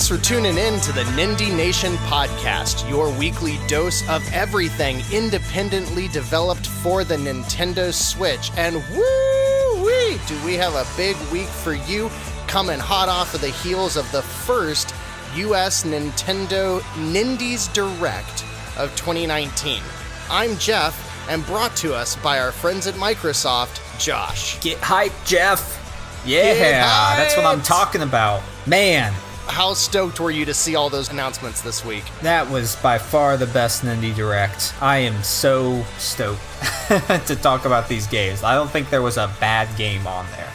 Thanks for tuning in to the Nindie Nation podcast, your weekly dose of everything independently developed for the Nintendo Switch. And woo-wee, do we have a big week for you, coming hot off of the heels of the first US Nintendo Nindies Direct of 2019. I'm Jeff, and brought to us by our friends at Microsoft, Josh. Get hyped, Jeff. Yeah, that's what I'm talking about. Man. How stoked were you to see all those announcements this week? That was by far the best Nindie Direct. I am so stoked to talk about these games. I don't think there was a bad game on there.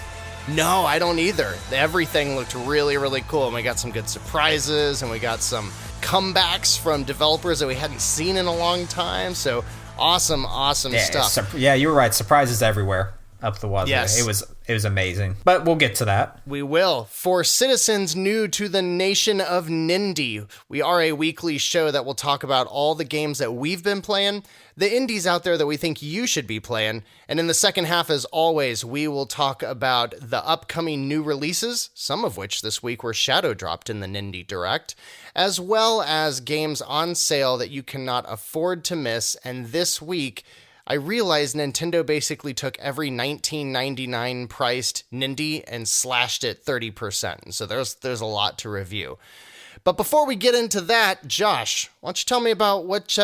No, I don't either. Everything looked really, really cool. And we got some good surprises, and we got some comebacks from developers that we hadn't seen in a long time. So awesome stuff. Yeah, you were right. Surprises everywhere up the wazoo. Yes. It was amazing. But we'll get to that. We will. For citizens new to the nation of Nindie, we are a weekly show that will talk about all the games that we've been playing, the indies out there that we think you should be playing, and in the second half, as always, we will talk about the upcoming new releases, some of which this week were shadow dropped in the Nindie Direct, as well as games on sale that you cannot afford to miss. And this week, I realized Nintendo basically took every $19.99 priced Nindie and slashed it 30%. So there's a lot to review. But before we get into that, Josh, why don't you tell me about what's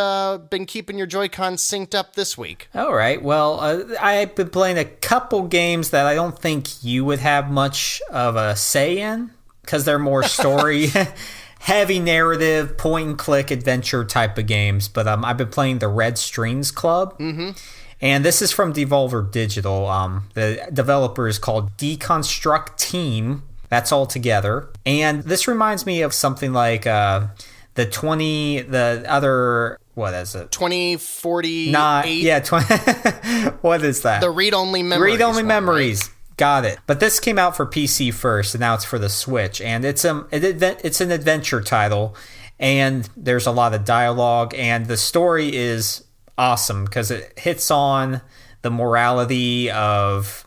been keeping your Joy-Con synced up this week? All right. Well, I've been playing a couple games that I don't think you would have much of a say in, because they're more story heavy narrative, point-and-click adventure type of games. But I've been playing the Red Strings Club. Mm-hmm. And this is from Devolver Digital. The developer is called Deconstruct Team. That's all together. And this reminds me of something like what is it? 2048? Yeah, what is that? The Read-Only Memories. Read-Only Memories. Right? Got it. But this came out for PC first, and now it's for the Switch. And it's an adventure title, and there's a lot of dialogue, and the story is awesome because it hits on the morality of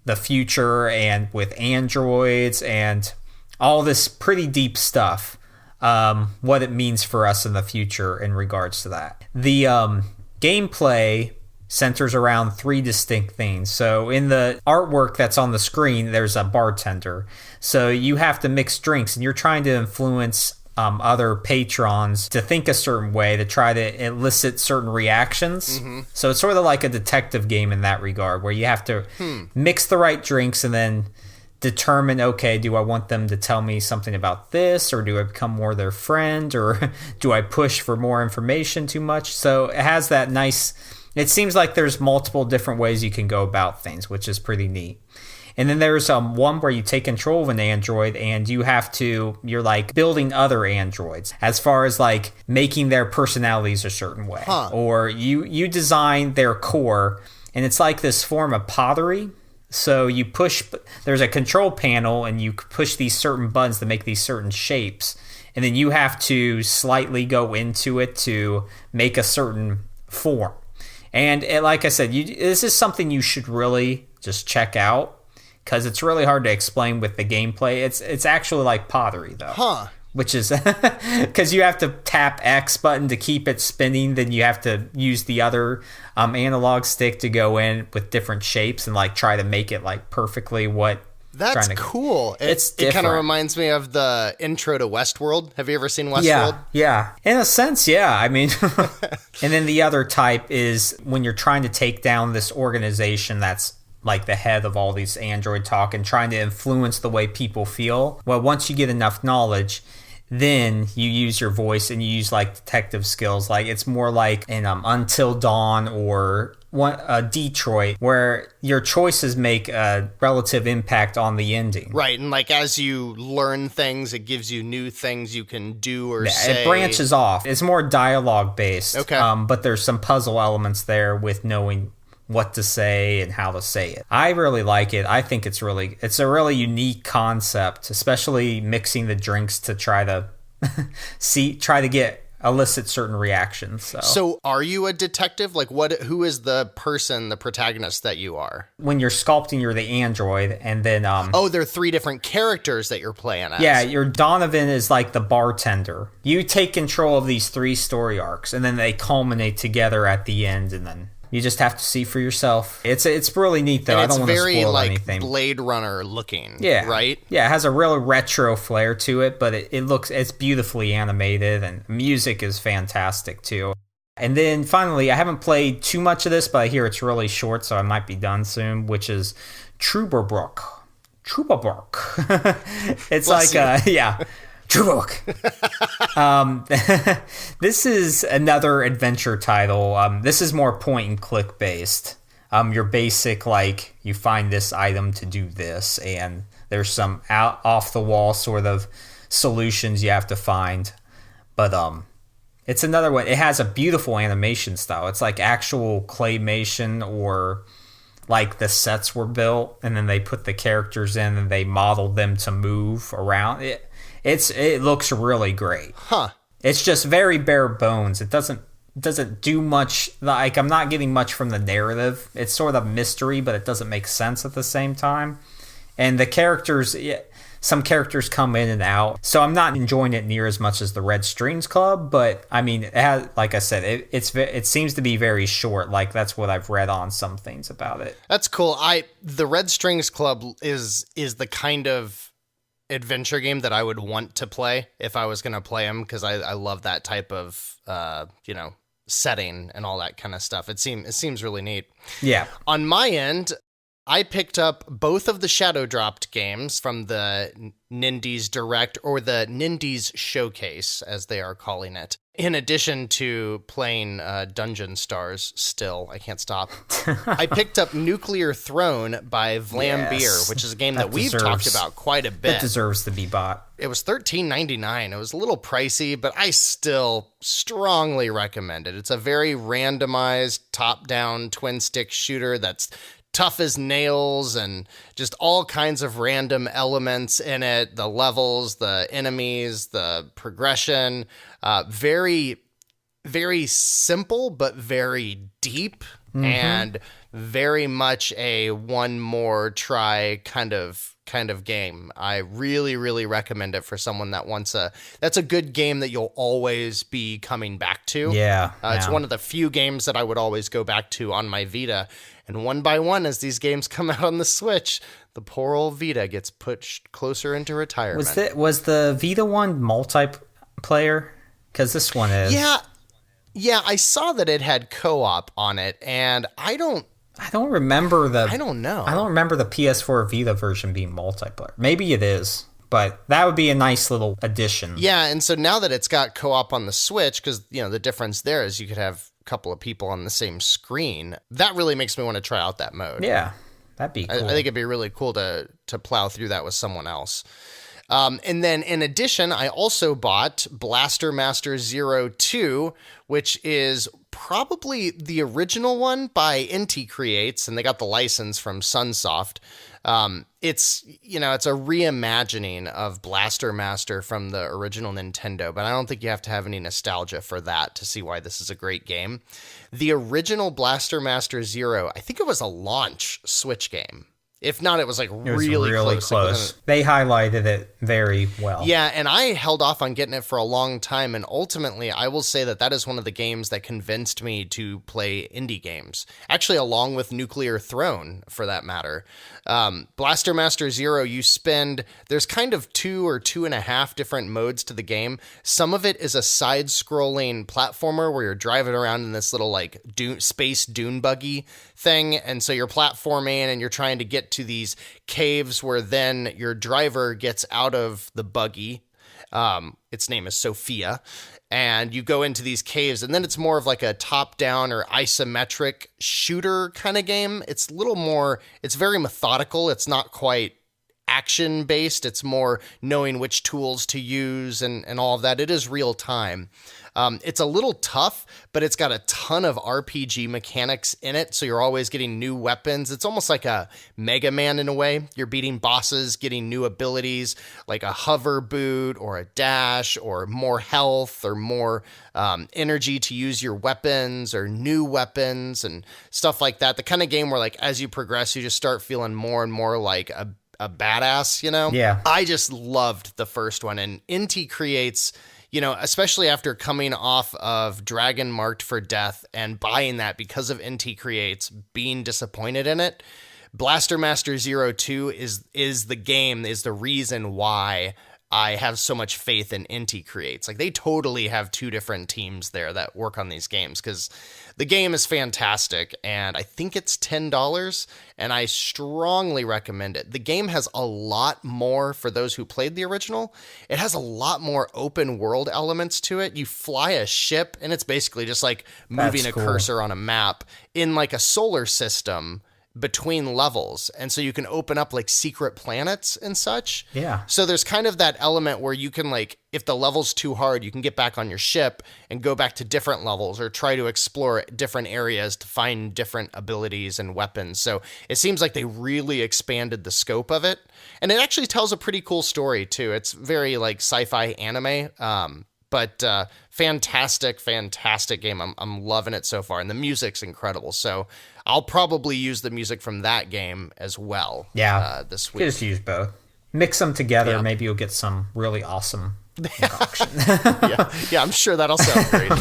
the future and with androids and all this pretty deep stuff, what it means for us in the future in regards to that. The gameplay centers around three distinct things. So in the artwork that's on the screen, there's a bartender. So you have to mix drinks, and you're trying to influence other patrons to think a certain way to try to elicit certain reactions. Mm-hmm. So it's sort of like a detective game in that regard, where you have to mix the right drinks and then determine, okay, do I want them to tell me something about this, or do I become more their friend, or do I push for more information too much? So it has that nice... It seems like there's multiple different ways you can go about things, which is pretty neat. And then there's one where you take control of an android, and you're like building other androids as far as like making their personalities a certain way. Or you design their core, and it's like this form of pottery. So there's a control panel, and you push these certain buttons to make these certain shapes. And then you have to slightly go into it to make a certain form. And like I said, this is something you should really just check out, because it's really hard to explain with the gameplay. It's actually like pottery, though. Which is because you have to tap X button to keep it spinning. Then you have to use the other analog stick to go in with different shapes and like try to make it like perfectly what. That's cool. It kind of reminds me of the intro to Westworld. Have you ever seen Westworld? Yeah. In a sense, yeah. I mean, and then the other type is when you're trying to take down this organization that's like the head of all these android talk and trying to influence the way people feel. Well, once you get enough knowledge, then you use your voice and you use like detective skills. Like it's more like in Until Dawn or Detroit, where your choices make a relative impact on the ending. Right, and like as you learn things, it gives you new things you can do or say. It branches off. It's more dialogue based. Okay. But there's some puzzle elements there with knowing what to say and how to say it. I really like it. I think it's a really unique concept, especially mixing the drinks to try to get elicit certain reactions. So are you a detective? Like who is the protagonist that you are? When you're sculpting, you're the android, and then there are 3 different characters that you're playing as. Yeah, your Donovan is like the bartender. You take control of these 3 story arcs, and then they culminate together at the end, and then you just have to see for yourself. It's really neat, though. And I don't want to spoil anything. It's very Blade Runner looking. Yeah, right. Yeah, it has a real retro flair to it, but it's beautifully animated, and music is fantastic too. And then finally, I haven't played too much of this, but I hear it's really short, so I might be done soon. Which is Trooperbrook. It's Bless like Trooperbrook. This is another adventure title. This is more point and click based. Your basic, like, you find this item to do this, and there's some off the wall sort of solutions you have to find. But it's another one. It has a beautiful animation style. It's like actual claymation, or like the sets were built and then they put the characters in and they modeled them to move around. It looks really great. Huh. It's just very bare bones. It doesn't do much. Like, I'm not getting much from the narrative. It's sort of mystery, but it doesn't make sense at the same time. And the characters, some characters come in and out, so I'm not enjoying it near as much as the Red Strings Club. But I mean, it has, like I said, it seems to be very short. Like, that's what I've read on some things about it. That's cool. The Red Strings Club is the kind of adventure game that I would want to play if I was going to play them, because I love that type of setting and all that kind of stuff. It seems really neat. Yeah. On my end, I picked up both of the Shadow Dropped games from the Nindies Direct, or the Nindies Showcase, as they are calling it. In addition to playing Dungeon Stars still, I can't stop. I picked up Nuclear Throne by Vlambeer, Yes, which is a game that we've talked about quite a bit. It deserves to be bought. It was $13.99. It was a little pricey, but I still strongly recommend it. It's a very randomized, top-down, twin-stick shooter that's tough as nails, and just all kinds of random elements in it. The levels, the enemies, the progression. Very, very simple, but very deep, and very much a one more try kind of game. I really, really recommend it for someone that wants that's a good game that you'll always be coming back to. Yeah. It's one of the few games that I would always go back to on my Vita. And one by one, as these games come out on the Switch, the poor old Vita gets pushed closer into retirement. Was the Vita one multiplayer? Because this one is. Yeah, I saw that it had co-op on it, and I don't remember I don't know. I don't remember the PS4 Vita version being multiplayer. Maybe it is, but that would be a nice little addition. Yeah, and so now that it's got co-op on the Switch, because the difference there is you could have a couple of people on the same screen. That really makes me want to try out that mode. Yeah, that'd be cool. I think it'd be really cool to plow through that with someone else. And then in addition, I also bought Blaster Master Zero 2, which is probably the original one by Inti Creates, and they got the license from Sunsoft. It's a reimagining of Blaster Master from the original Nintendo, but I don't think you have to have any nostalgia for that to see why this is a great game. The original Blaster Master Zero, I think it was a launch Switch game. If not, it was like really close. They highlighted it very well. Yeah, and I held off on getting it for a long time, and ultimately, I will say that is one of the games that convinced me to play indie games. Actually, along with Nuclear Throne, for that matter. Blaster Master Zero, there's kind of 2 or 2.5 different modes to the game. Some of it is a side-scrolling platformer where you're driving around in this little like space dune buggy thing, and so you're platforming and you're trying to get to these caves where then your driver gets out of the buggy. Its name is Sophia, and you go into these caves, and then it's more of like a top-down or isometric shooter kind of game. It's very methodical. It's not quite action based. It's more knowing which tools to use and all of that. It is real time. It's a little tough, but it's got a ton of RPG mechanics in it, so you're always getting new weapons. It's almost like a Mega Man in a way. You're beating bosses, getting new abilities, like a hover boot or a dash or more health or more energy to use your weapons or new weapons and stuff like that. The kind of game where, like, as you progress, you just start feeling more and more like a badass, you know? Yeah. I just loved the first one, and Inti creates... You know, especially after coming off of Dragon Marked for Death and buying that because of Inti Creates, being disappointed in it, Blaster Master Zero 2 is the game, is the reason why I have so much faith in Inti Creates. Like, they totally have two different teams there that work on these games, because the game is fantastic, and I think it's $10, and I strongly recommend it. The game has a lot more, for those who played the original, it has a lot more open world elements to it. You fly a ship, and it's basically just like moving a cursor on a map in like a solar system between levels, and so you can open up like secret planets and such. Yeah. So there's kind of that element where you can, like, if the level's too hard, you can get back on your ship and go back to different levels or try to explore different areas to find different abilities and weapons. So it seems like they really expanded the scope of it, and it actually tells a pretty cool story too. It's very like sci-fi anime, but fantastic game. I'm loving it so far, and the music's incredible. So I'll probably use the music from that game as well. Yeah, this you week. just use both. Mix them together. Yeah. Maybe you'll get some really awesome concoction. yeah, I'm sure that'll sound great.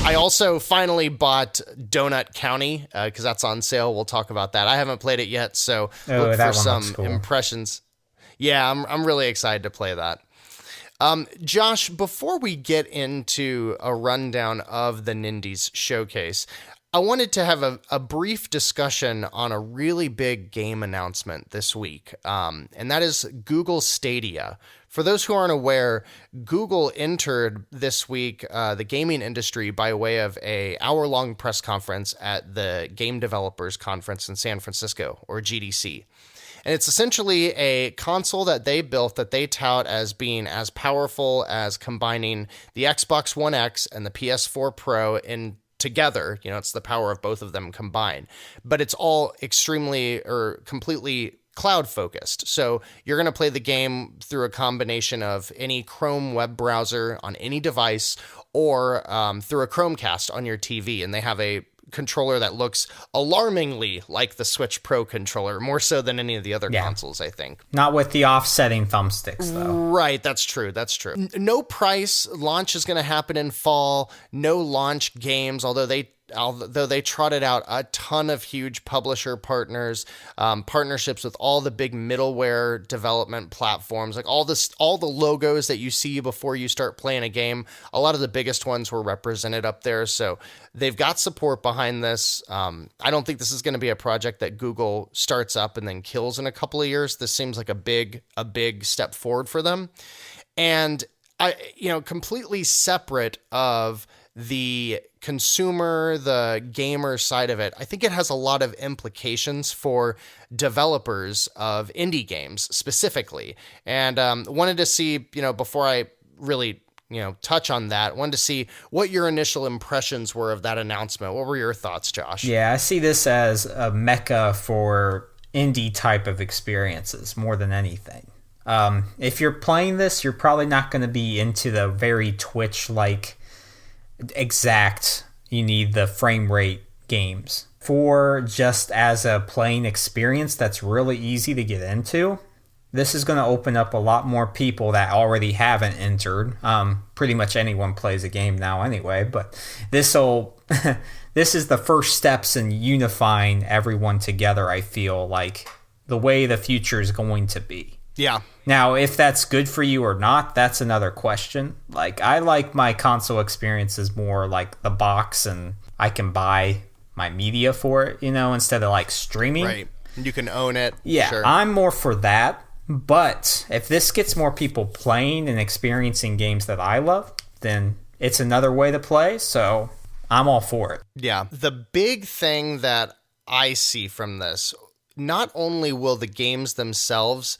I also finally bought Donut County because that's on sale. We'll talk about that. I haven't played it yet, so look for some impressions. Yeah, I'm really excited to play that. Josh, before we get into a rundown of the Nindies showcase, I wanted to have a brief discussion on a really big game announcement this week, and that is Google Stadia. For those who aren't aware, Google entered this week the gaming industry by way of an hour-long press conference at the Game Developers Conference in San Francisco, or GDC. And it's essentially a console that they built that they tout as being as powerful as combining the Xbox One X and the PS4 Pro in together. You know, it's the power of both of them combined. But it's all extremely or completely cloud focused. So you're going to play the game through a combination of any Chrome web browser on any device or through a Chromecast on your TV. And they have a controller that looks alarmingly like the Switch Pro controller, more so than any of the other consoles, I think. Not with the offsetting thumbsticks, though. Right, that's true. No price. Launch is going to happen in fall. No launch games, although they trotted out a ton of huge publisher partners, partnerships with all the big middleware development platforms, like all the logos that you see before you start playing a game. A lot of the biggest ones were represented up there, so they've got support behind this. I don't think this is going to be a project that Google starts up and then kills in a couple of years. This seems like a big step forward for them, and completely separate of the consumer, the gamer side of it, I think it has a lot of implications for developers of indie games specifically. And wanted to see, before I really, touch on that, wanted to see what your initial impressions were of that announcement. What were your thoughts, Josh? Yeah, I see this as a mecca for indie type of experiences more than anything. If you're playing this, you're probably not going to be into the very Twitch-like you need the frame rate games. For just as a playing experience that's really easy to get into, this is going to open up a lot more people that already haven't entered. Pretty much anyone plays a game now anyway, but this is the first steps in unifying everyone together, I feel like, the way the future is going to be. Yeah. Now, if that's good for you or not, that's another question. Like, I like my console experiences more like the box, and I can buy my media for it, instead of like streaming. Right. You can own it. Yeah, sure. I'm more for that. But if this gets more people playing and experiencing games that I love, then it's another way to play. So I'm all for it. Yeah. The big thing that I see from this, not only will the games themselves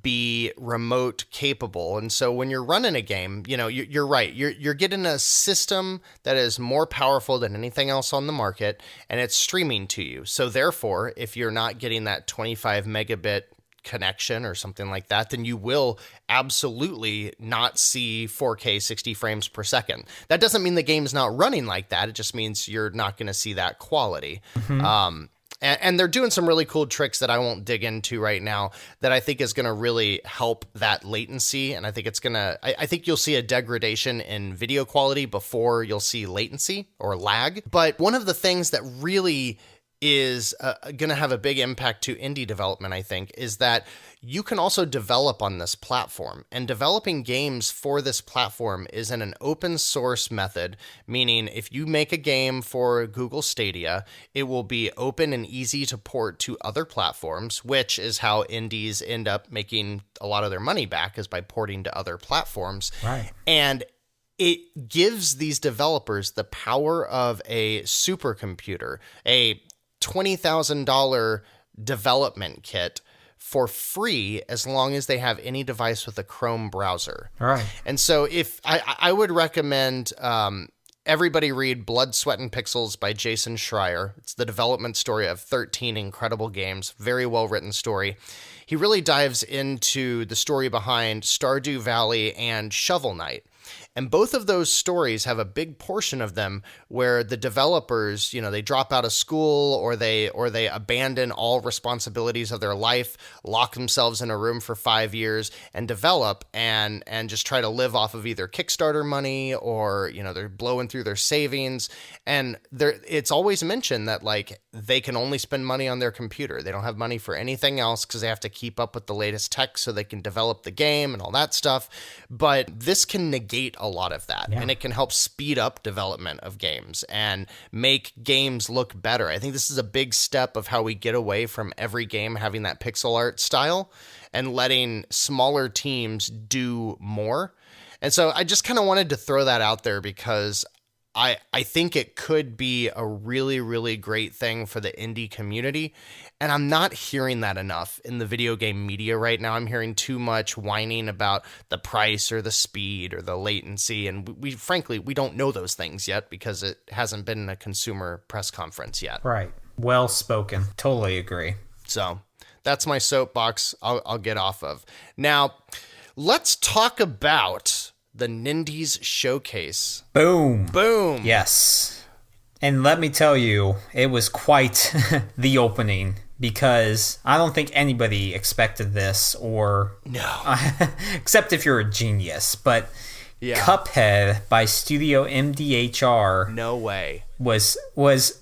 be remote capable, and so when you're running a game, you're right. You're getting a system that is more powerful than anything else on the market, and it's streaming to you. So therefore, if you're not getting that 25 megabit connection or something like that, then you will absolutely not see 4K 60 frames per second. That doesn't mean the game's not running like that. It just means you're not going to see that quality. And they're doing some really cool tricks that I won't dig into right now that I think is going to really help that latency. And I think I think you'll see a degradation in video quality before you'll see latency or lag. But one of the things that really is going to have a big impact to indie development, I think, is that you can also develop on this platform. And developing games for this platform is in an open source method, meaning if you make a game for Google Stadia, it will be open and easy to port to other platforms, which is how indies end up making a lot of their money back, is by porting to other platforms. Right. And it gives these developers the power of a supercomputer, a $20,000 development kit for free as long as they have any device with a Chrome browser. Right. And so if I would recommend everybody read Blood, Sweat, and Pixels by Jason Schreier. It's the development story of 13 incredible games. Very well-written story. He really dives into the story behind Stardew Valley and Shovel Knight. And both of those stories have a big portion of them where the developers, they drop out of school or they abandon all responsibilities of their life, lock themselves in a room for 5 years and develop and just try to live off of either Kickstarter money or, they're blowing through their savings. And it's always mentioned that they can only spend money on their computer. They don't have money for anything else because they have to keep up with the latest tech so they can develop the game and all that stuff. But this can negate a lot of that, and it can help speed up development of games and make games look better. I think this is a big step of how we get away from every game having that pixel art style and letting smaller teams do more. And so I just kind of wanted to throw that out there because I think it could be a really, really great thing for the indie community. And I'm not hearing that enough in the video game media right now. I'm hearing too much whining about the price or the speed or the latency. And we frankly don't know those things yet because it hasn't been in a consumer press conference yet. Right. Well spoken. Totally agree. So that's my soapbox I'll get off of. Now, let's talk about the Nindies showcase. Boom. Boom. Yes. And let me tell you, it was quite the opening because I don't think anybody expected this or... No. except if you're a genius. But Cuphead by Studio MDHR... No way. ...was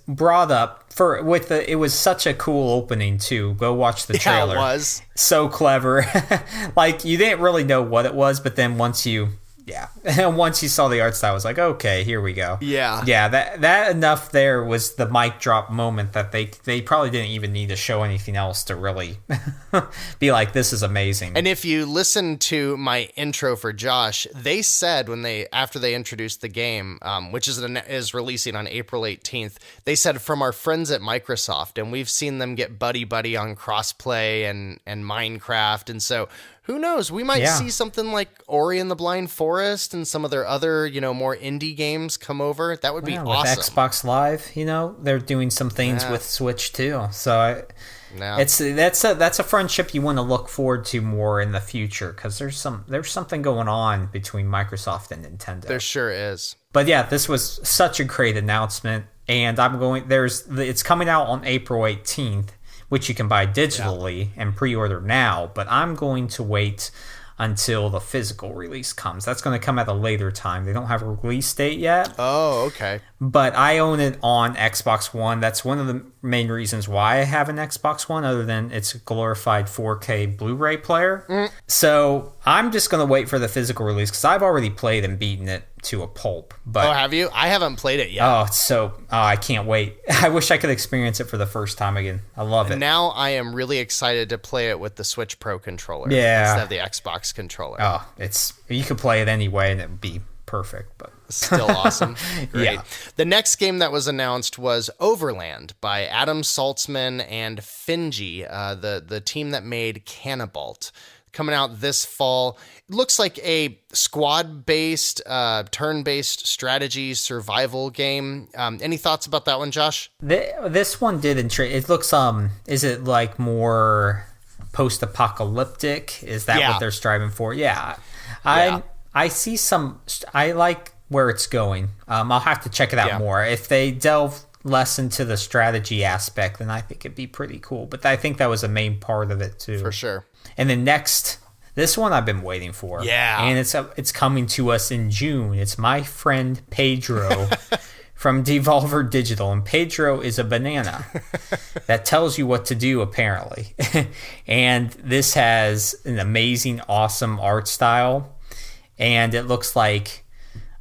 brought up it was such a cool opening too. Go watch the trailer. Yeah, it was. So clever. You didn't really know what it was, but then once you saw the art style, I was like, okay, here we go. Yeah. Yeah, that enough there was the mic drop moment that they probably didn't even need to show anything else to really be like, this is amazing. And if you listen to my intro for Josh, they said after they introduced the game, which is releasing on April 18th, they said from our friends at Microsoft, and we've seen them get buddy on crossplay and Minecraft, and so who knows? We might see something like Ori and the Blind Forest and some of their other, more indie games come over. That would be awesome. With Xbox Live, they're doing some things with Switch too. So that's a friendship you want to look forward to more in the future because there's something going on between Microsoft and Nintendo. There sure is. But yeah, this was such a great announcement, and it's coming out on April 18th. Which you can buy digitally and pre-order now, but I'm going to wait until the physical release comes. That's going to come at a later time. They don't have a release date yet. Oh, okay. But I own it on Xbox One. That's one of the main reasons why I have an Xbox One, other than it's a glorified 4K Blu-ray player. So I'm just going to wait for the physical release because I've already played and beaten it to a pulp. But have you? I haven't played it yet. I can't wait. I wish I could experience it for the first time again. I love it. Now I am really excited to play it with the Switch Pro controller. Yeah. Instead of the Xbox controller. You could play it anyway and it would be perfect, but still awesome. Great. Yeah. The next game that was announced was Overland by Adam Saltzman and Finji, the team that made Cannibalt. Coming out this fall. It looks like a squad-based, turn-based strategy survival game. Any thoughts about that one, Josh? This one did intrigue. It looks, is it like more post-apocalyptic? Is that what they're striving for? Yeah. I see some, I like where it's going. I'll have to check it out more. If they delve less into the strategy aspect, then I think it'd be pretty cool. But I think that was a main part of it too. For sure. And then next, this one I've been waiting for. Yeah. And it's coming to us in June. It's My Friend Pedro from Devolver Digital. And Pedro is a banana that tells you what to do, apparently. And this has an amazing, awesome art style. And it looks like,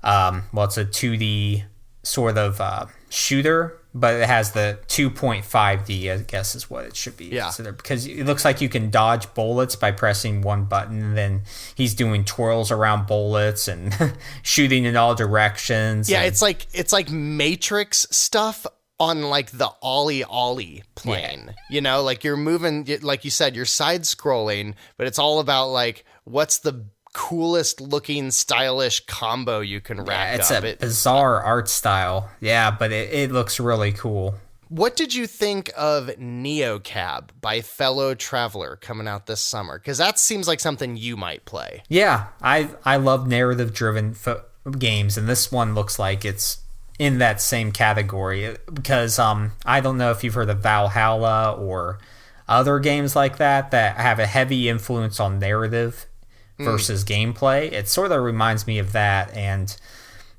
it's a 2D sort of shooter, but it has the 2.5D, I guess is what it should be considered. Because it looks like you can dodge bullets by pressing one button, and then he's doing twirls around bullets and shooting in all directions. Yeah, it's like Matrix stuff on like the Ollie plane. You know, like you're moving, like you said, you're side scrolling, but it's all about like what's the coolest looking stylish combo you can rack up. It's a bizarre art style. Yeah, but it looks really cool. What did you think of Neocab by Fellow Traveler coming out this summer? Because that seems like something you might play. Yeah, I love narrative driven games, and this one looks like it's in that same category because I don't know if you've heard of Valhalla or other games like that have a heavy influence on narrative versus gameplay. It sort of reminds me of that, and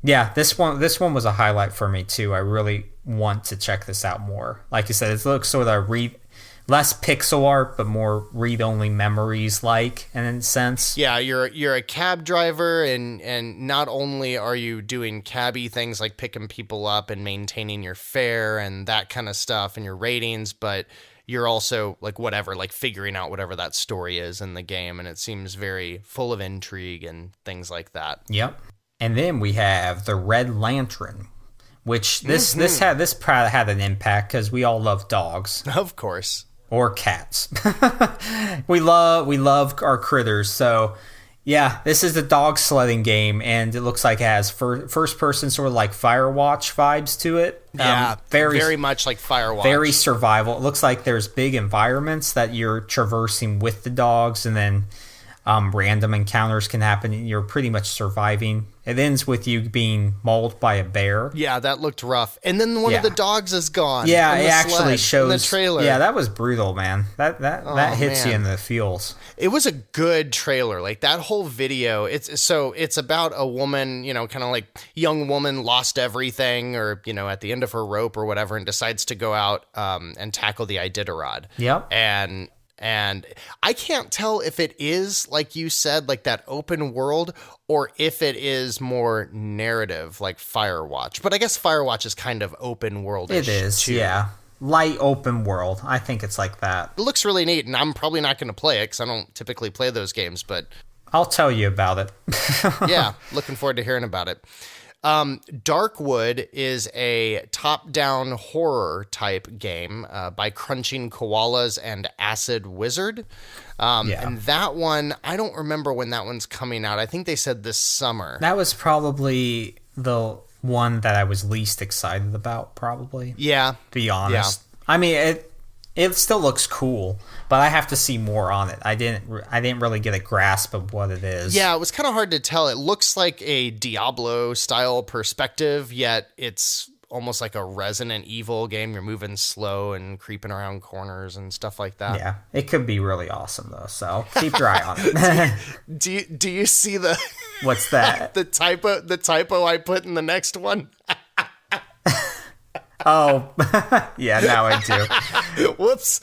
yeah, this one was a highlight for me too. I really want to check this out more. Like you said, it looks sort of less pixel art, but more read-only memories like in a sense. Yeah, you're a cab driver, and not only are you doing cabby things like picking people up and maintaining your fare and that kind of stuff and your ratings, but you're also like figuring out whatever that story is in the game, and it seems very full of intrigue and things like that. Yep. And then we have the Red Lantern, which this probably had an impact because we all love dogs. Of course. Or cats. we love our critters. So yeah, this is a dog sledding game, and it looks like it has first person sort of like Firewatch vibes to it. Yeah, very much like Firewatch. Very survival. It looks like there's big environments that you're traversing with the dogs, and then random encounters can happen, and you're pretty much surviving. It ends with you being mauled by a bear. Yeah, that looked rough. And then one of the dogs is gone. Yeah, it actually shows in the trailer. Yeah, that was brutal, man. That hits you in the feels. It was a good trailer. Like that whole video, it's about a woman, kind of like young woman lost everything, or at the end of her rope or whatever, and decides to go out and tackle the Iditarod. Yep. And I can't tell if it is, like you said, like that open world, or if it is more narrative, like Firewatch. But I guess Firewatch is kind of open world-ish. It is, too. Yeah. Light open world. I think it's like that. It looks really neat, and I'm probably not going to play it because I don't typically play those games, but I'll tell you about it. Yeah, looking forward to hearing about it. Darkwood is a top-down horror type game by Crunching Koalas and Acid Wizard. And that one, I don't remember when that one's coming out. I think they said this summer. That was probably the one that I was least excited about, probably. Yeah. To be honest. Yeah. I mean, it still looks cool, but I have to see more on it. I didn't really get a grasp of what it is. Yeah, it was kind of hard to tell. It looks like a Diablo-style perspective, yet it's almost like a Resident Evil game. You're moving slow and creeping around corners and stuff like that. Yeah, it could be really awesome, though, so keep your eye on it. Do you see the... What's that? the typo I put in the next one? Oh, yeah, now I do. Whoops.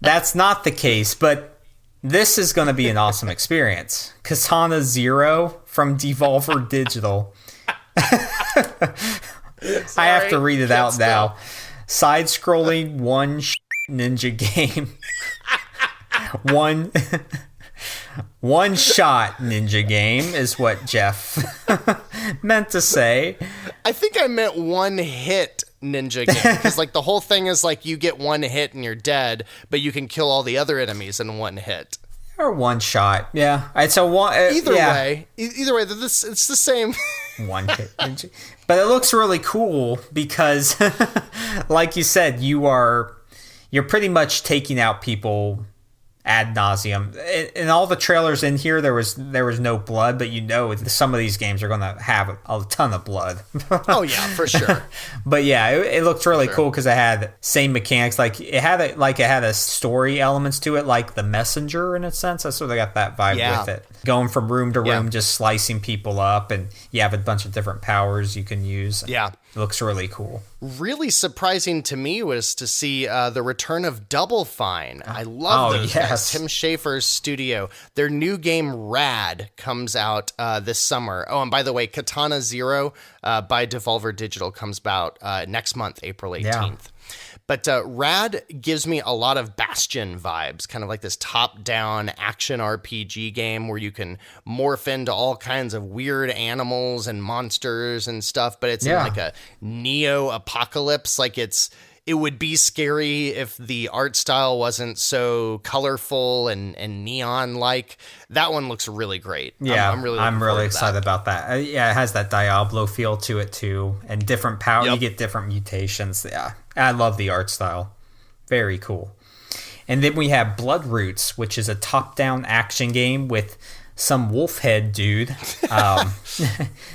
That's not the case, but this is going to be an awesome experience. Katana Zero from Devolver Digital. I have to read it out now. Side-scrolling ninja game. One-shot ninja game is what Jeff meant to say. I think I meant one-hit ninja game, because like the whole thing is like you get one hit and you're dead, but you can kill all the other enemies in one hit. Or one-shot, yeah. It's a one. Either way, it's the same. One hit ninja. But it looks really cool because, like you said, you're pretty much taking out people ad nauseum. In all the trailers in here, there was no blood, but some of these games are going to have a ton of blood. Oh yeah, for sure. But yeah, it looked really cool because it had same mechanics. Like it had a story elements to it, like The Messenger in a sense. I sort of got that vibe with it. Going from room to room, just slicing people up, and you have a bunch of different powers you can use. Yeah. It looks really cool. Really surprising to me was to see the return of Double Fine. I love those guys. Tim Schafer's studio. Their new game, Rad, comes out this summer. Oh, and by the way, Katana Zero by Devolver Digital comes out next month, April 18th. Yeah. But Rad gives me a lot of Bastion vibes, kind of like this top-down action RPG game where you can morph into all kinds of weird animals and monsters and stuff, but it's in like a neo-apocalypse. Like it would be scary if the art style wasn't so colorful and neon-like. That one looks really great. Yeah, I'm really excited about that. Yeah, it has that Diablo feel to it too, and different power. You get different mutations. Yeah, I love the art style. Very cool. And then we have Blood Roots, which is a top-down action game with some wolf head dude.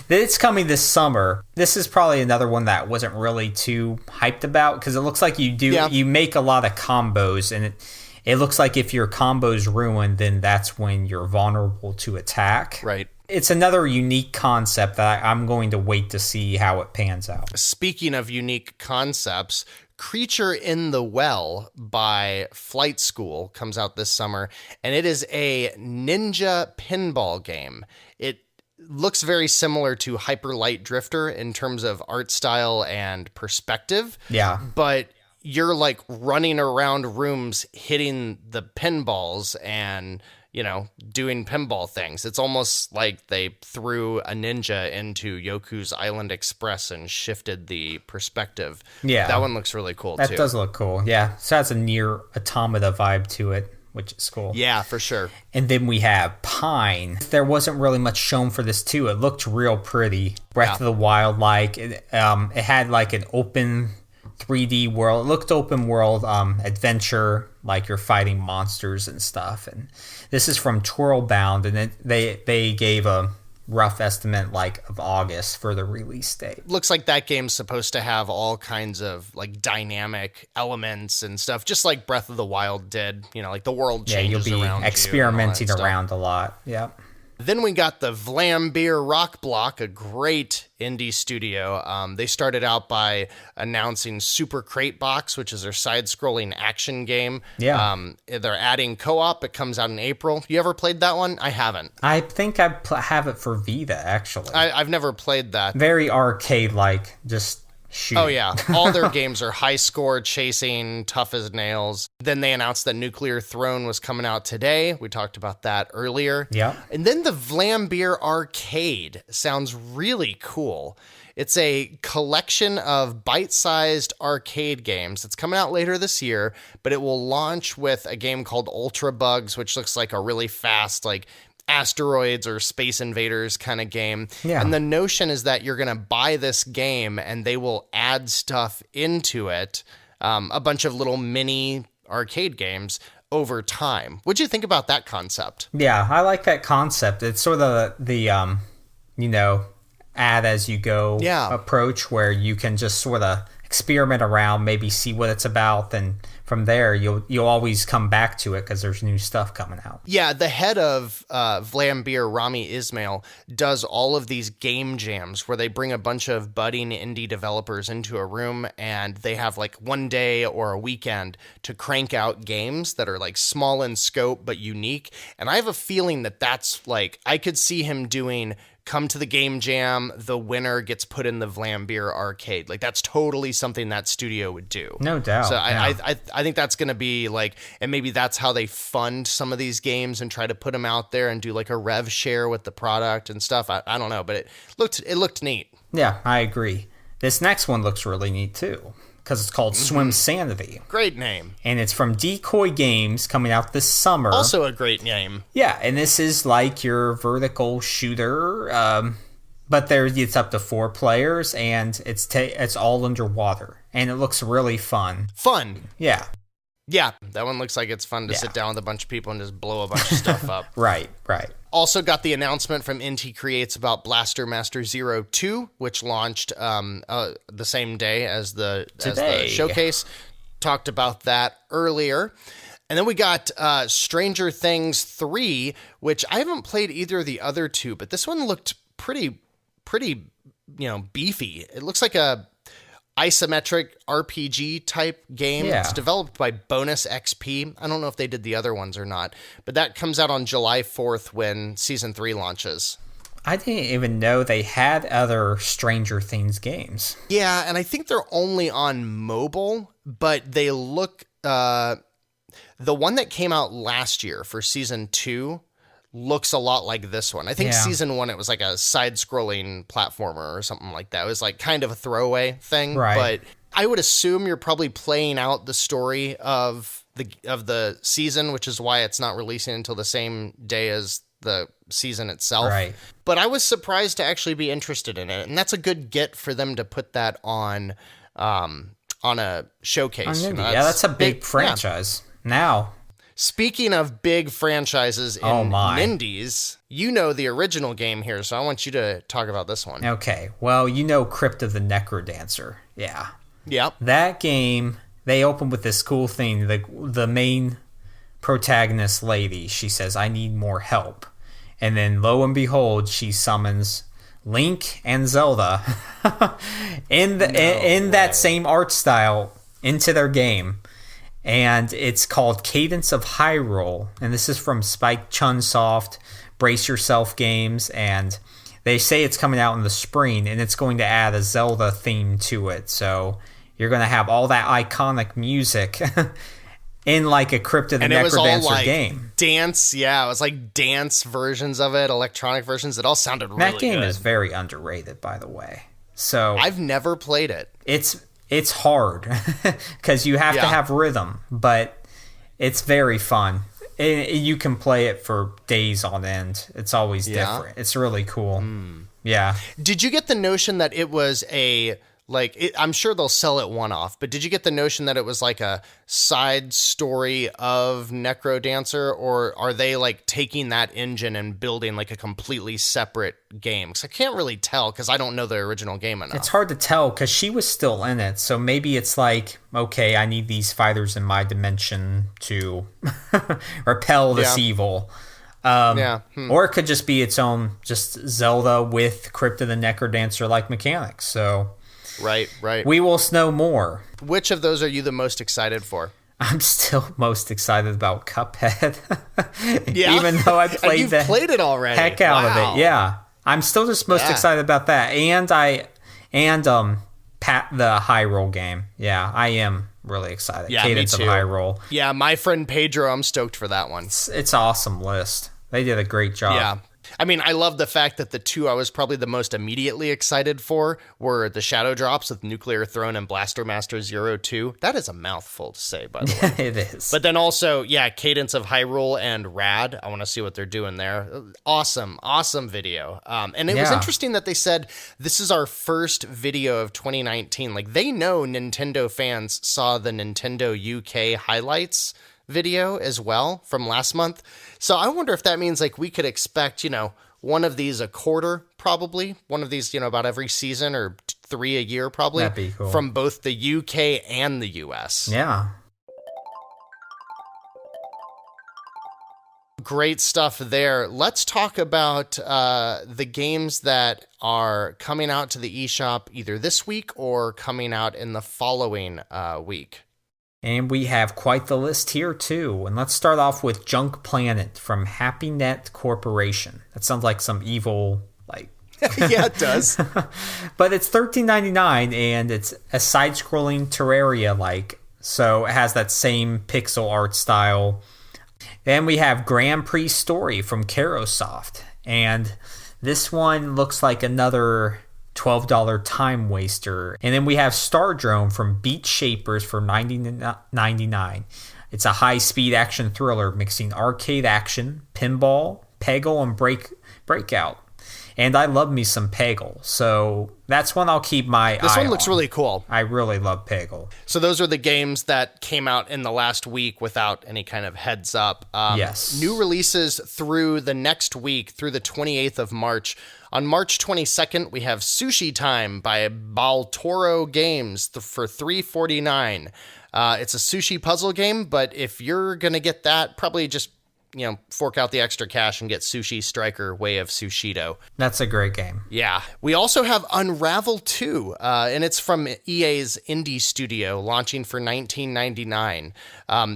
It's coming this summer. This is probably another one that wasn't really too hyped about because it looks like you make a lot of combos, and it looks like if your combo's ruined, then that's when you're vulnerable to attack. Right. It's another unique concept that I'm going to wait to see how it pans out. Speaking of unique concepts, Creature in the Well by Flight School comes out this summer, and it is a ninja pinball game. It looks very similar to Hyper Light Drifter in terms of art style and perspective. Yeah. But you're like running around rooms hitting the pinballs and, doing pinball things. It's almost like they threw a ninja into Yoku's Island Express and shifted the perspective. Yeah. That one looks really cool, too. That does look cool, yeah. So it has a near automata vibe to it, which is cool. Yeah, for sure. And then we have Pine. There wasn't really much shown for this, too. It looked real pretty. Breath of the Wild-like. It had like an open 3D world. It looked open world adventure, like you're fighting monsters and stuff. And this is from Twirlbound, and they gave a rough estimate of August for the release date. Looks like that game's supposed to have all kinds of like dynamic elements and stuff, just like Breath of the Wild did. Like the world changes around you. You'll be experimenting around a lot. Yep. Then we got the Vlambeer Rock Block, a great indie studio. They started out by announcing Super Crate Box, which is their side-scrolling action game. Yeah. They're adding co-op. It comes out in April. You ever played that one? I haven't. I think I have it for Vita, actually. I've never played that. Very arcade-like, just shoot. Oh, yeah. All their games are high score, chasing, tough as nails. Then they announced that Nuclear Throne was coming out today. We talked about that earlier. Yeah. And then the Vlambeer Arcade sounds really cool. It's a collection of bite-sized arcade games. It's coming out later this year, but it will launch with a game called Ultra Bugs, which looks like a really fast, asteroids or space invaders kind of game. Yeah. And the notion is that you're going to buy this game and they will add stuff into it, a bunch of little mini arcade games over time. What'd you think about that concept? Yeah, I like that concept. It's sort of the add as you go approach where you can just sort of experiment around, maybe see what it's about, and from there you'll always come back to it because there's new stuff coming out. Yeah, the head of Vlambeer, Rami Ismail, does all of these game jams where they bring a bunch of budding indie developers into a room and they have one day or a weekend to crank out games that are small in scope but unique. And I have a feeling that that's I could see him doing come to the game jam, the winner gets put in the Vlambeer arcade. Like, that's totally something that studio would do. No doubt. So yeah. I think that's going to be like, and maybe that's how they fund some of these games and try to put them out there and do like a rev share with the product and stuff. I don't know, but it looked neat. Yeah, I agree. This next one looks really neat too, because it's called Swim Sanity. Great name. And it's from Decoy Games, coming out this summer. Also a great name. Yeah, and this is like your vertical shooter, but it's up to 4 players, and it's all underwater, and it looks really fun. Fun. Yeah. Yeah, that one looks like it's fun to sit down with a bunch of people and just blow a bunch of stuff up. Right. Also got the announcement from Inti Creates about Blaster Master Zero 2, which launched the same day as the showcase. Talked about that earlier. And then we got Stranger Things 3, which I haven't played either of the other two, but this one looked pretty beefy. It looks like a isometric RPG type game. Yeah. It's developed by Bonus XP. I don't know if they did the other ones or not, but that comes out on July 4th when season 3 launches. I didn't even know they had other Stranger Things games. Yeah, and I think they're only on mobile, but they look the one that came out last year for season 2 looks a lot like this one. I think season 1, it was like a side-scrolling platformer or something like that. It was like kind of a throwaway thing, right. But I would assume you're probably playing out the story of the season, which is why it's not releasing until the same day as the season itself. Right. But I was surprised to actually be interested in it, and that's a good get for them to put that on a showcase. That's a big franchise now. Speaking of big franchises in Nindies, you know the original game here, so I want you to talk about this one. Okay, well, you know Crypt of the Necrodancer. Yeah. Yep. That game, they open with this cool thing. The main protagonist lady, she says, I need more help. And then, lo and behold, she summons Link and Zelda in that same art style into their game. And it's called Cadence of Hyrule, and this is from Spike Chunsoft, Brace Yourself Games, and they say it's coming out in the spring, and it's going to add a Zelda theme to it, so you're going to have all that iconic music in like a Crypt of the Necrodancer game. Dance, it was like dance versions of it, electronic versions. It all sounded really good. That game is very underrated, by the way. So I've never played it. It's hard because you have to have rhythm, but it's very fun. You can play it for days on end. It's always different. It's really cool. Yeah. Did you get the notion that it was I'm sure they'll sell it one-off, but did you get the notion that it was like a side story of Necrodancer, or are they like taking that engine and building like a completely separate game? Because I can't really tell because I don't know the original game enough. It's hard to tell because she was still in it, so maybe it's like, okay, I need these fighters in my dimension to repel this evil. Or it could just be its own, just Zelda with Crypt of the Necrodancer-like mechanics, so... Right. We will know more. Which of those are you the most excited for? I'm still most excited about Cuphead. Yeah? Even though I played played it already. Heck out of it. Yeah. I'm still just most excited about that. And the Hyrule game. Yeah, I am really excited. Yeah, Cadence me too. of Hyrule. Yeah, my friend Pedro, I'm stoked for that one. It's an awesome list. They did a great job. Yeah. I mean, I love the fact that the two I was probably the most immediately excited for were the Shadow Drops with Nuclear Throne and Blaster Master Zero 2. That is a mouthful to say, by the way. It is. But then also, Cadence of Hyrule and Rad. I want to see what they're doing there. Awesome video. And it was interesting that they said this is our first video of 2019. Like, they know Nintendo fans saw the Nintendo UK highlights video as well from last month. So I wonder if that means like we could expect, one of these a quarter, probably. One of these, about every season, or 3 a year, probably. That'd be cool. From both the UK and the US. Yeah. Great stuff there. Let's talk about the games that are coming out to the eShop either this week or coming out in the following week. And we have quite the list here, too. And let's start off with Junk Planet from HappyNet Corporation. That sounds like some evil, Yeah, it does. But it's $13.99, and it's a side-scrolling Terraria-like, so it has that same pixel art style. Then we have Grand Prix Story from Carosoft, and this one looks like another $12 time waster. And then we have Star Drone from Beat Shapers for $19.99. It's a high-speed action thriller mixing arcade action, pinball, Peggle, and breakout. And I love me some Peggle, so that's one I'll keep my eye on. This one looks really cool. I really love Peggle. So those are the games that came out in the last week without any kind of heads up. Yes. New releases through the next week, through the 28th of March. On March 22nd, we have Sushi Time by Baltoro Games for $3.49. It's a sushi puzzle game, but if you're going to get that, probably just fork out the extra cash and get Sushi Striker Way of Sushido. That's a great game. Yeah. We also have Unravel 2, and it's from EA's indie studio, launching for $19.99.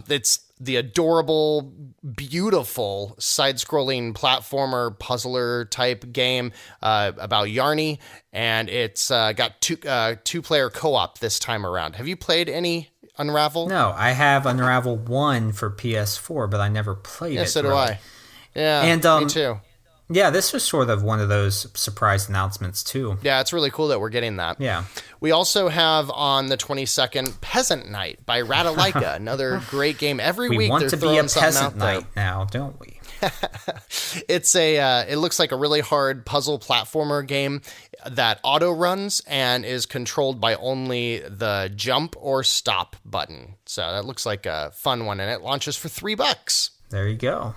It's the adorable, beautiful side-scrolling platformer puzzler type game about Yarny, and it's got two-player co-op this time around. Have you played any Unravel? No, I have Unravel 1 for PS4, but I never played it. Yeah, so do I. Yeah, and, me too. Yeah, this was sort of one of those surprise announcements, too. Yeah, it's really cool that we're getting that. Yeah. We also have on the 22nd Peasant Night by Ratalaika, another great game. Every week they're throwing something out there. We want to be a peasant knight now, don't we? It's it looks like a really hard puzzle platformer game that auto runs and is controlled by only the jump or stop button. So that looks like a fun one, and it launches for $3. There you go.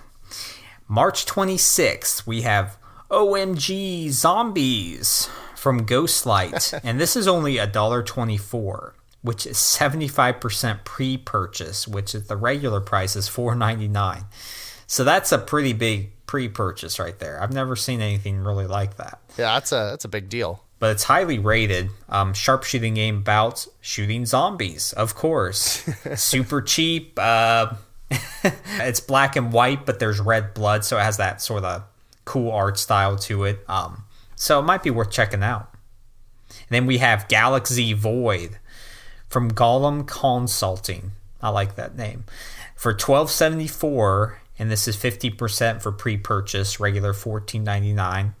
March 26th, we have OMG Zombies from Ghostlight, and this is only $1.24, which is 75% pre-purchase, which is the regular price is $4.99. So that's a pretty big pre-purchase right there. I've never seen anything really like that. Yeah, that's a big deal. But it's highly rated. Sharpshooting game about shooting zombies, of course. Super cheap. It's black and white, but there's red blood, so it has that sort of cool art style to it. So it might be worth checking out. And then we have Galaxy Void from Gollum Consulting. I like that name. For $12.74, and this is 50% for pre-purchase, regular $14.99.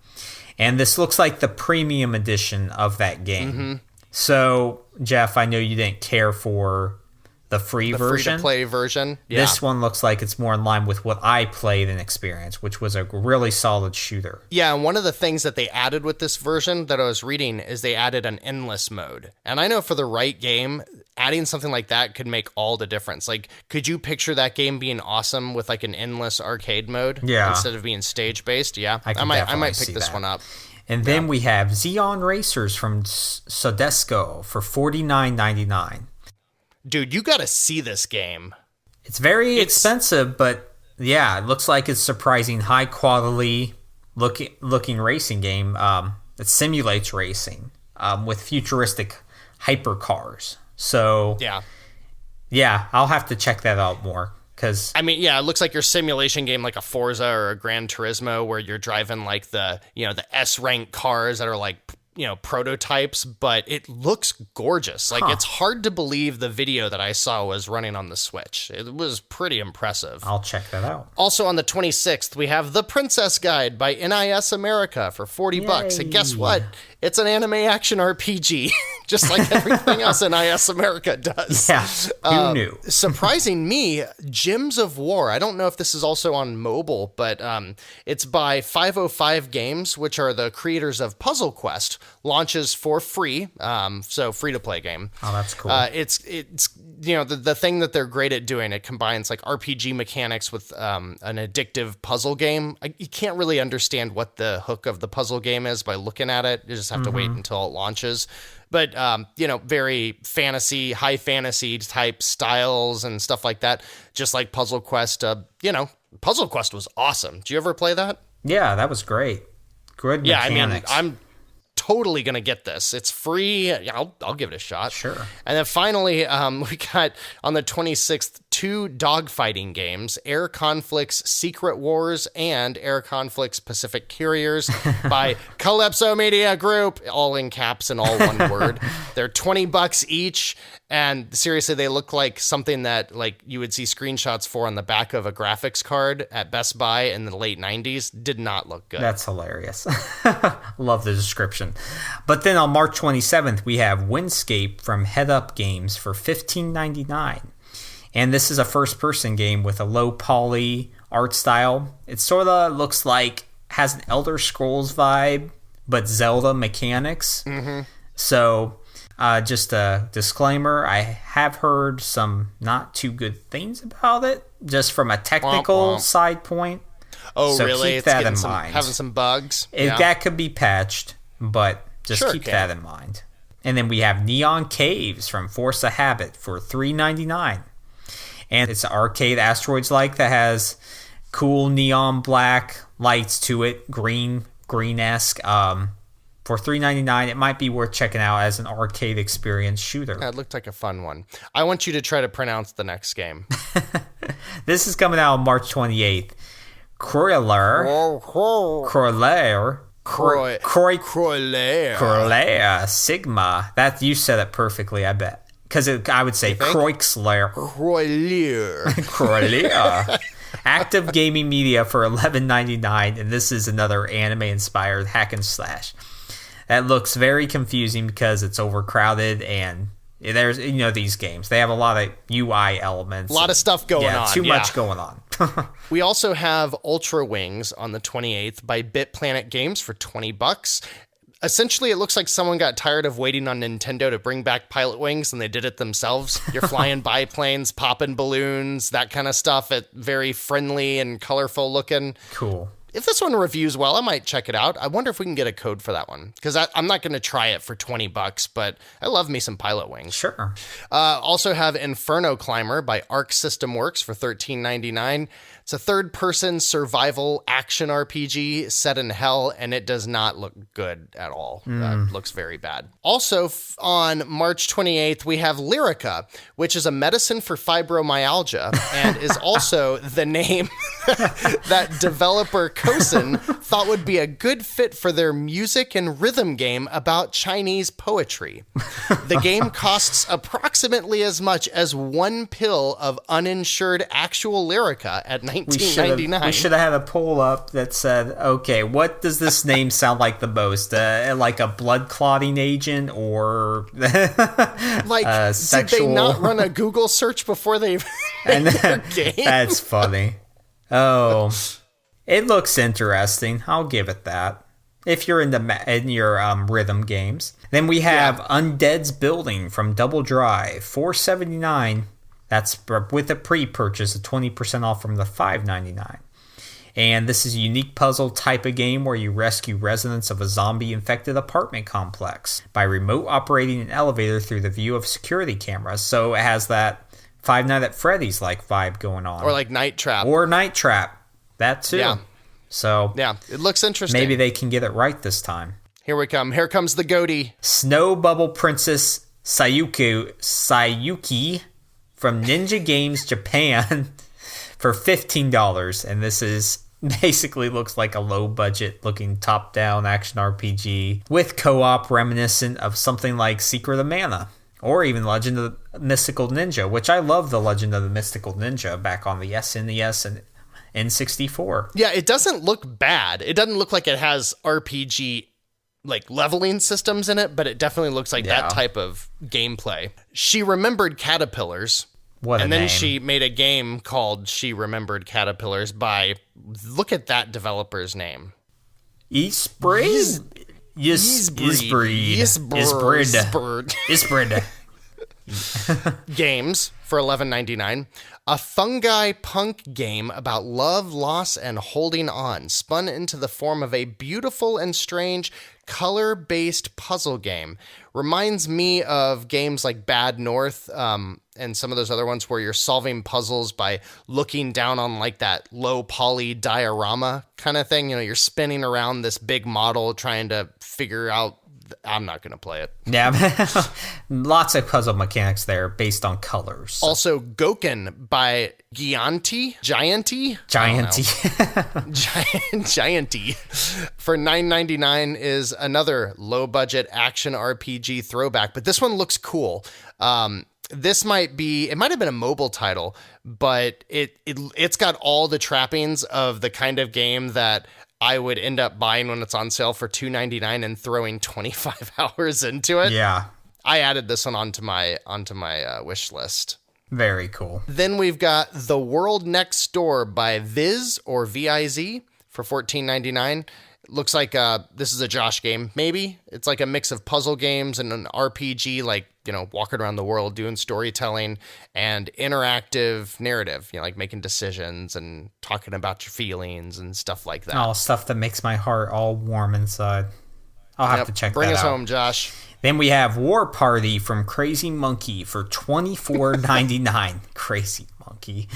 And this looks like the premium edition of that game. Mm-hmm. So, Jeff, I know you didn't care for the free version. Free-to-play version. Yeah. This one looks like it's more in line with what I played and experienced, which was a really solid shooter. Yeah, and one of the things that they added with this version that I was reading is they added an endless mode. And I know for the right game, adding something like that could make all the difference. Like, could you picture that game being awesome with like an endless arcade mode instead of being stage-based? Yeah, I might pick this one up. And then we have Xeon Racers from Sodesco for $49.99. Dude, you got to see this game. It's very expensive, but yeah, it looks like it's surprising high quality looking racing game. It simulates racing with futuristic hypercars. So yeah, I'll have to check that out more. Cause it looks like your simulation game, like a Forza or a Gran Turismo, where you're driving like the S rank cars that are like prototypes, but it looks gorgeous. Like it's hard to believe the video that I saw was running on the Switch. It was pretty impressive. I'll check that out. Also on the 26th, we have The Princess Guide by NIS America for $40. And guess what? It's an anime action RPG, just like everything else NIS America does. Yeah, who knew? Surprising me, Gems of War. I don't know if this is also on mobile, but it's by 505 Games, which are the creators of Puzzle Quest. Launches for free, so free-to-play game. Oh, that's cool. It's the thing that they're great at doing. It combines like RPG mechanics with an addictive puzzle game. You can't really understand what the hook of the puzzle game is by looking at it. You just have to wait until it launches. But very fantasy, high fantasy type styles and stuff like that. Just like Puzzle Quest. Puzzle Quest was awesome. Did you ever play that? Yeah, that was great. Good mechanics. I'm totally gonna get this. It's free. Yeah, I'll give it a shot. Sure. And then finally, we got on the 26th 2 dogfighting games, Air Conflicts Secret Wars and Air Conflicts Pacific Couriers by Calypso Media Group, all in caps and all one word. They're $20 each, and seriously, they look like something that like you would see screenshots for on the back of a graphics card at Best Buy in the late 90s. Did not look good. That's hilarious. Love the description. But then on March 27th, we have Windscape from Head Up Games for $15.99. And this is a first-person game with a low poly art style. It sort of looks like, has an Elder Scrolls vibe, but Zelda mechanics. Mm-hmm. So, just a disclaimer, I have heard some not too good things about it, just from a technical side point. Oh, so really? keep It's that in some, mind. having some bugs? That could be patched, but just Sure keep can. that in mind. And then we have Neon Caves from Force a Habit for $3.99. And it's an arcade asteroids-like that has cool neon black lights to it, green-esque. For $3.99, it might be worth checking out as an arcade experience shooter. That looked like a fun one. I want you to try to pronounce the next game. This is coming out on March 28th. Croylair Sigma. That you said it perfectly, I bet. Because I would say Croixlair. Croylair. Active Gaming Media for $11.99, and this is another anime-inspired hack and slash. That looks very confusing because it's overcrowded, and there's these games. They have a lot of UI elements. A lot of stuff going on. Too much going on. We also have Ultra Wings on the 28th by Bit Planet Games for $20. Essentially, it looks like someone got tired of waiting on Nintendo to bring back Pilot Wings, and they did it themselves. You're flying biplanes, popping balloons, that kind of stuff. It's very friendly and colorful looking. Cool. If this one reviews well, I might check it out. I wonder if we can get a code for that one, because I'm not going to try it for $20, but I love me some Pilot Wings. Sure. Also have Inferno Climber by Arc System Works for $13.99. It's a third-person survival action RPG set in hell, and it does not look good at all. Looks very bad. Also, on March 28th, we have Lyrica, which is a medicine for fibromyalgia, and is also the name that developer Kosen thought would be a good fit for their music and rhythm game about Chinese poetry. The game costs approximately as much as one pill of uninsured actual Lyrica at $19.99. We should have had a poll up that said, okay, what does this name sound like the most? Like a blood clotting agent or like, sexual... did they not run a Google search before they made their game? That's funny. Oh, it looks interesting. I'll give it that. If you're in your rhythm games. Then we have Undead's Building from Double Drive, $4.79. That's with a pre-purchase, 20% off from the $5.99. And this is a unique puzzle type of game where you rescue residents of a zombie-infected apartment complex by remote operating an elevator through the view of security cameras. So it has that Five Nights at Freddy's like vibe going on. Or like Night Trap. Or Night Trap. That too. Yeah. So yeah, it looks interesting. Maybe they can get it right this time. Here we come. Here comes the goatee. Snow Bubble Princess Sayuki from Ninja Games Japan for $15. And this is basically looks like a low budget looking top down action RPG with co-op reminiscent of something like Secret of Mana or even Legend of the Mystical Ninja, which I love the Legend of the Mystical Ninja back on the SNES and N64. Yeah, it doesn't look bad. It doesn't look like it has RPG like leveling systems in it, but it definitely looks like that type of gameplay. She Remembered Caterpillars. What a And then name. she made a game called She Remembered Caterpillars by, look at that developer's name. Isbreed. Games for $11.99. A fungi punk game about love, loss, and holding on, spun into the form of a beautiful and strange color-based puzzle game. Reminds me of games like Bad North and some of those other ones where you're solving puzzles by looking down on like that low poly diorama kind of thing. You know, you're spinning around this big model trying to figure out I'm not going to play it. Yeah, lots of puzzle mechanics there based on colors. Also, Gouken by Gianti for $9.99 is another low-budget action RPG throwback, but this one looks cool. This might have been a mobile title, but it's got all the trappings of the kind of game that I would end up buying when it's on sale for $2.99 and throwing 25 hours into it. Yeah. I added this one onto my wish list. Very cool. Then we've got The World Next Door by Viz or VIZ for $14.99. Looks like this is a Josh game, maybe. It's like a mix of puzzle games and an RPG, like, walking around the world doing storytelling and interactive narrative, like making decisions and talking about your feelings and stuff like that. All stuff that makes my heart all warm inside. I'll have to check that out. Bring us home, Josh. Then we have War Party from Crazy Monkey for $24.99. Crazy Monkey.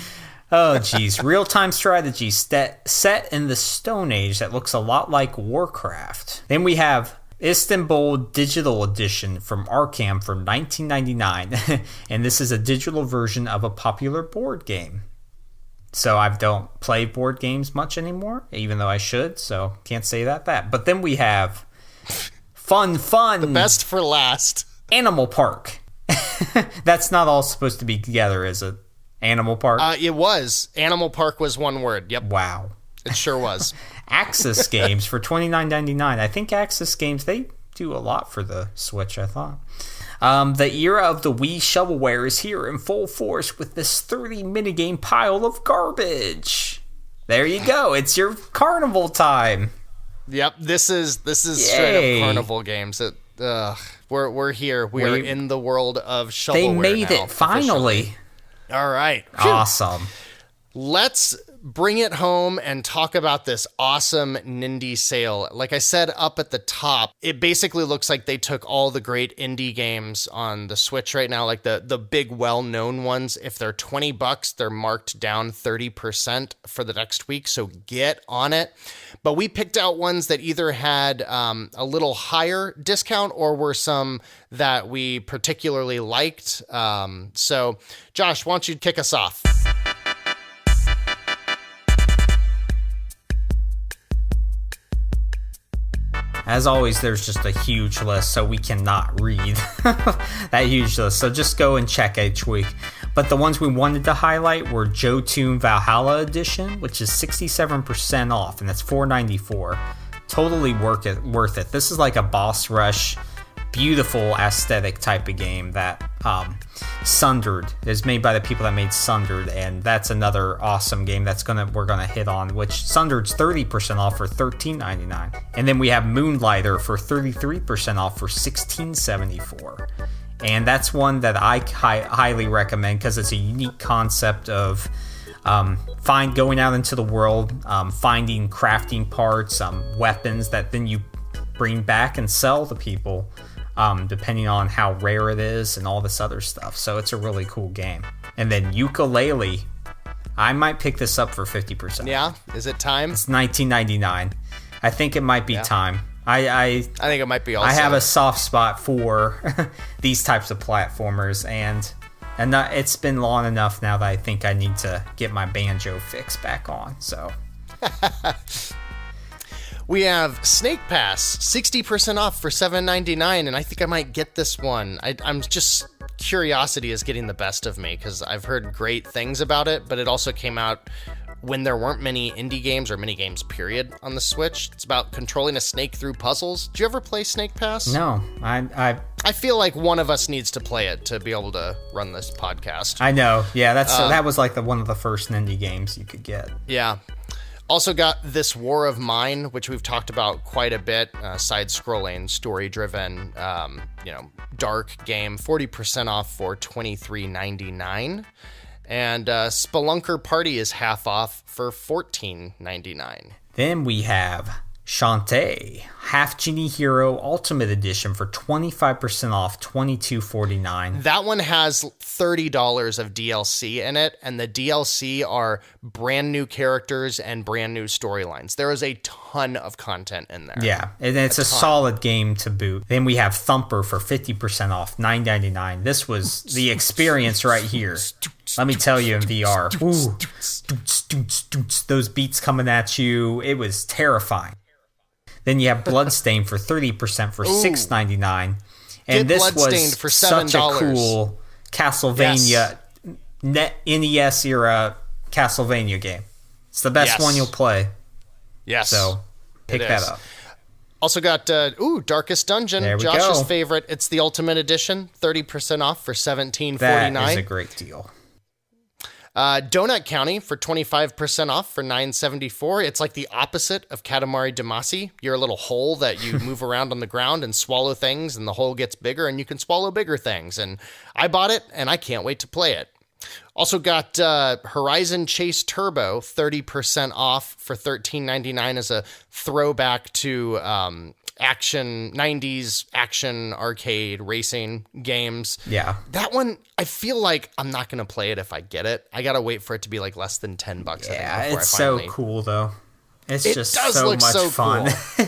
Oh, geez. Real-time strategy set in the Stone Age that looks a lot like Warcraft. Then we have Istanbul Digital Edition from Arkham for $19.99. And this is a digital version of a popular board game. So I don't play board games much anymore, even though I should, so can't say that. But then we have Fun. The best for last. Animal Park. That's not all supposed to be together, is it? Animal Park? It was. Animal Park was one word. Yep. Wow. It sure was. Axis Games for $29.99. I think Axis Games, they do a lot for the Switch, I thought. The era of the Wii shovelware is here in full force with this 30 minigame pile of garbage. There you go. It's your carnival time. Yep, this is straight up carnival games. We're here. We are in the world of shovelware. They made now, it finally. All right. Awesome. Let's bring it home and talk about this awesome Nindie sale. Like I said up at the top, it basically looks like they took all the great indie games on the Switch right now, like the big well-known ones. If they're $20, they're marked down 30% for the next week, so get on it. But we picked out ones that either had a little higher discount or were some that we particularly liked. So, Josh, why don't you kick us off? As always, there's just a huge list, so we cannot read that huge list. So just go and check each week. But the ones we wanted to highlight were Jotun Valhalla Edition, which is 67% off, and that's $4.94. Totally worth it. This is like a boss rush, beautiful aesthetic type of game that Sundered is made by the people that made Sundered, and that's another awesome game we're gonna hit on, which Sundered's 30% off for $13.99. And then we have Moonlighter for 33% off for $16.74. And that's one that I highly recommend because it's a unique concept of going out into the world, finding crafting parts, weapons that then you bring back and sell to people. Depending on how rare it is and all this other stuff. So it's a really cool game. And then Ukulele, I might pick this up for 50%. Yeah? Is it time? It's $19.99. I think it might be time. I think it might be also. I have a soft spot for these types of platformers, and it's been long enough now that I think I need to get my banjo fix back on. So... We have Snake Pass, 60% off for $7.99, and I think I might get this one. I'm just... Curiosity is getting the best of me, because I've heard great things about it, but it also came out when there weren't many indie games, or mini games, period, on the Switch. It's about controlling a snake through puzzles. Do you ever play Snake Pass? No, I feel like one of us needs to play it to be able to run this podcast. I know, yeah, that was like one of the first indie games you could get. Yeah. Also got This War of Mine, which we've talked about quite a bit. Side-scrolling, story-driven, dark game. 40% off for $23.99. And Spelunker Party is half off for $14.99. Then we have Shantae, Half Genie Hero Ultimate Edition for 25% off, $22.49. That one has $30 of DLC in it, and the DLC are brand new characters and brand new storylines. There is a ton of content in there. Yeah, and it's a solid game to boot. Then we have Thumper for 50% off, $9.99. This was the experience right here. Let me tell you in VR. Ooh. Those beats coming at you, it was terrifying. Then you have Bloodstain for 30% for $6.99. And this was for such a cool Castlevania, NES era Castlevania game. It's the best one you'll play. Yes. So pick that up. Also got, Darkest Dungeon, Josh's favorite. It's the Ultimate Edition, 30% off for $17.49. That is a great deal. Donut County for 25% off for $9.74. It's like the opposite of Katamari Damacy. You're a little hole that you move around on the ground and swallow things, and the hole gets bigger, and you can swallow bigger things. And I bought it, and I can't wait to play it. Also got Horizon Chase Turbo, 30% off for $13.99 as a throwback to action 90s action arcade racing games. Yeah. That one, I feel like I'm not going to play it if I get it. I got to wait for it to be like less than $10. Yeah, it's so cool though. It just does so look much so fun. Cool.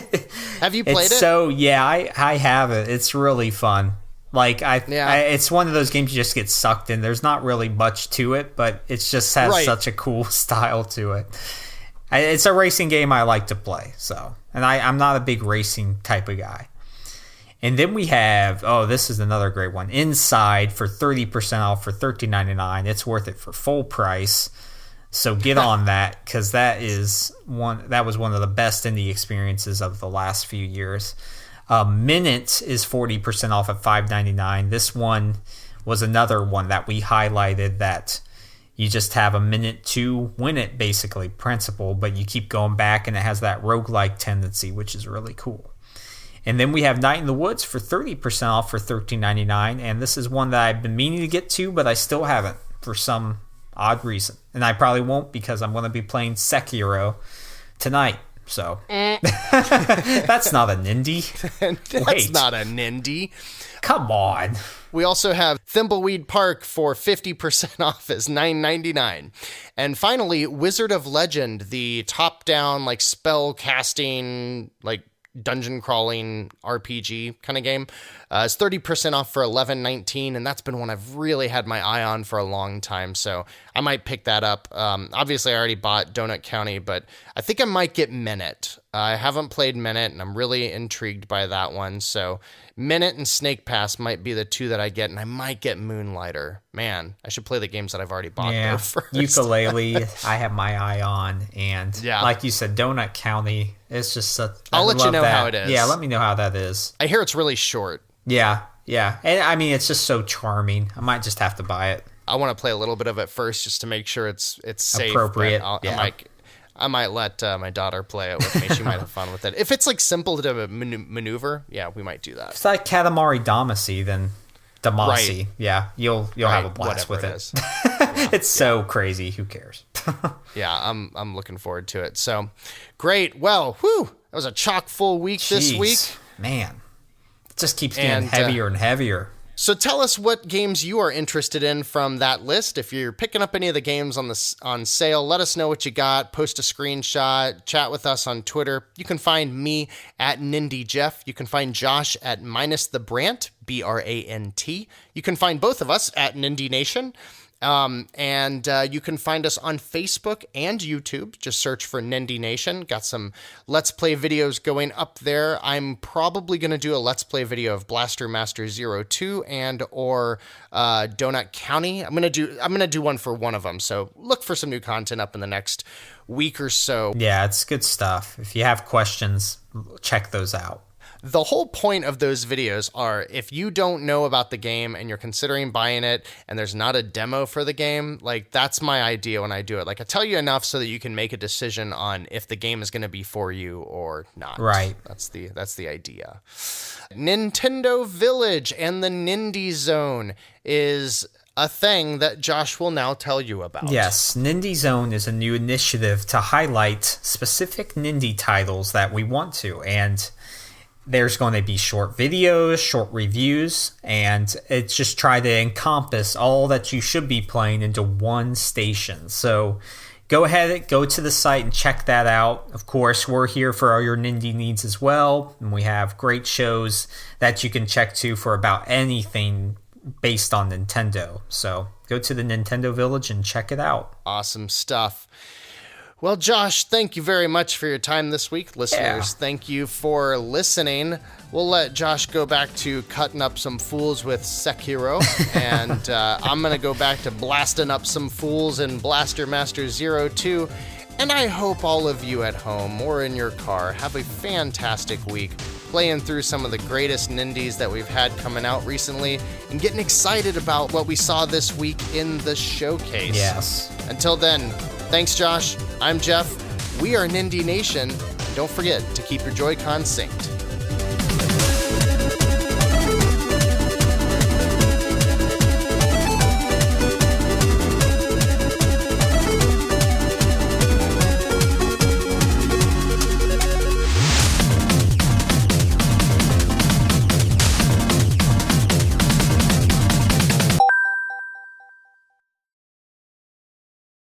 Have you played it? So yeah, I have it. It's really fun. Like it's one of those games you just get sucked in. There's not really much to it, but it just has such a cool style to it. It's a racing game I like to play. So, and I'm not a big racing type of guy. And then we have, this is another great one. Inside for 30% off for $13.99. It's worth it for full price. So get on that, because that was one of the best indie experiences of the last few years. Minute is 40% off at $5.99. This one was another one that we highlighted, that you just have a minute to win it, basically, principle, but you keep going back, and it has that roguelike tendency, which is really cool. And then we have Night in the Woods for 30% off for $13.99, and this is one that I've been meaning to get to, but I still haven't for some odd reason. And I probably won't, because I'm going to be playing Sekiro tonight. So that's not a Nindie. That's not a Nindie. Come on. We also have Thimbleweed Park for 50% off as $9.99. And finally, Wizard of Legend, the top-down, like, spell casting, like, dungeon crawling RPG kind of game. It's 30% off for $11.19, and that's been one I've really had my eye on for a long time, so I might pick that up. Obviously, I already bought Donut County, but I think I might get Minute. I haven't played Minute, and I'm really intrigued by that one, so Minute and Snake Pass might be the two that I get, and I might get Moonlighter. Man, I should play the games that I've already bought though first. Ukulele, I have my eye on, and like you said, Donut County, it's just such... I'll let you know how it is. Yeah, let me know how that is. I hear it's really short. Yeah. And I mean, it's just so charming. I might just have to buy it. I want to play a little bit of it first just to make sure it's safe. Appropriate. I might let my daughter play it with me. She might have fun with it. If it's like simple to maneuver, we might do that. It's like Katamari Damacy, then Damacy. Right. Yeah, you'll have a blast with it. It's so crazy. Who cares? I'm looking forward to it. So great. Well, that was a chock full week this week. Man, it just keeps getting heavier and heavier. So tell us what games you are interested in from that list. If you're picking up any of the games on sale, let us know what you got. Post a screenshot. Chat with us on Twitter. You can find me at Nindie Jeff. You can find Josh at _the_Brant, BRANT. You can find both of us at Nindie Nation. And you can find us on Facebook and YouTube. Just search for Nindie Nation. Got some Let's Play videos going up there. I'm probably going to do a Let's Play video of Blaster Master 02 and or Donut County. I'm going to do one for one of them. So look for some new content up in the next week or so. Yeah, it's good stuff. If you have questions, check those out. The whole point of those videos are, if you don't know about the game and you're considering buying it and there's not a demo for the game, like, that's my idea when I do it. Like, I tell you enough so that you can make a decision on if the game is going to be for you or not. Right. That's the idea. Nintendo Village and the Nindie Zone is a thing that Josh will now tell you about. Yes, Nindie Zone is a new initiative to highlight specific Nindie titles that we want to, and there's going to be short videos, short reviews, and it's just try to encompass all that you should be playing into one station. So go ahead, go to the site and check that out. Of course, we're here for all your Nindie needs as well, and we have great shows that you can check to for about anything based on Nintendo. So go to the Nintendo Village and check it out. Awesome stuff. Well, Josh, thank you very much for your time this week. Listeners, thank you for listening. We'll let Josh go back to cutting up some fools with Sekiro, and I'm going to go back to blasting up some fools in Blaster Master Zero 2. And I hope all of you at home or in your car have a fantastic week playing through some of the greatest Nindies that we've had coming out recently and getting excited about what we saw this week in the showcase. Yes. Until then, thanks, Josh. I'm Jeff. We are Nindie Nation. And don't forget to keep your Joy-Con synced.